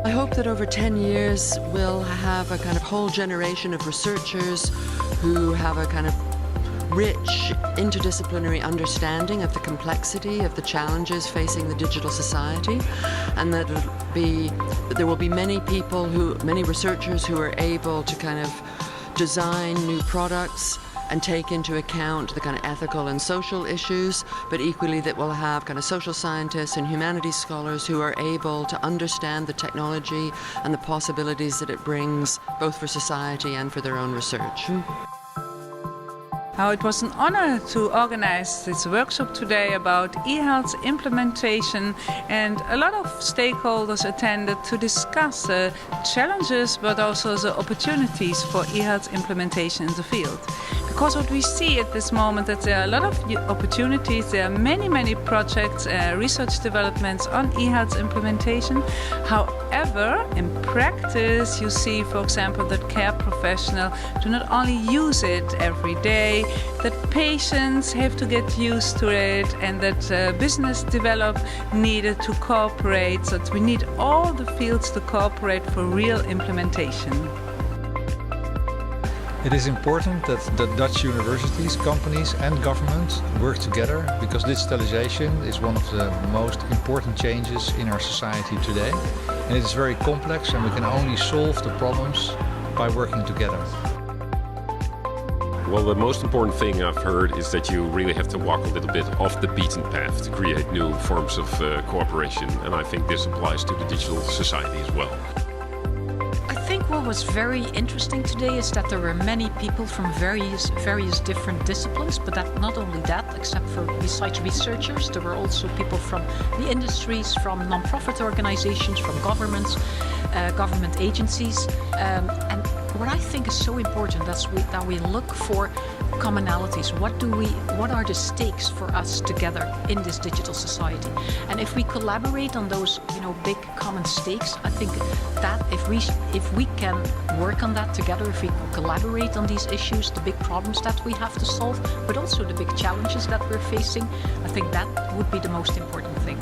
I hope that over 10 years we'll have a kind of whole generation of researchers who have a kind of rich interdisciplinary understanding of the complexity of the challenges facing the digital society, and that there will be many researchers who are able to kind of design new products and take into account the kind of ethical and social issues, but equally that we'll have kind of social scientists and humanities scholars who are able to understand the technology and the possibilities that it brings, both for society and for their own research. Now, it was an honor to organize this workshop today about e-health implementation, and a lot of stakeholders attended to discuss the challenges but also the opportunities for e-health implementation in the field. Because what we see at this moment that there are a lot of opportunities, there are many projects, research developments on e-health implementation. However, in practice you see, for example, that care professionals do not only use it every day, that patients have to get used to it, and that business develop needed to cooperate, so that we need all the fields to cooperate for real implementation. It is important that the Dutch universities, companies and governments work together, because digitalization is one of the most important changes in our society today. And it is very complex, and we can only solve the problems by working together. Well, the most important thing I've heard is that you really have to walk a little bit off the beaten path to create new forms of cooperation, and I think this applies to the digital society as well. I think what was very interesting today is that there were many people from various different disciplines, but that not only that, besides researchers, there were also people from the industries, from non-profit organizations, from governments, government agencies, and what I think is so important that we look for commonalities. What are the stakes for us together in this digital society? And if we collaborate on those, big common stakes, I think that if we can work on that together, if we collaborate on these issues, the big problems that we have to solve, but also the big challenges that we're facing, I think that would be the most important thing.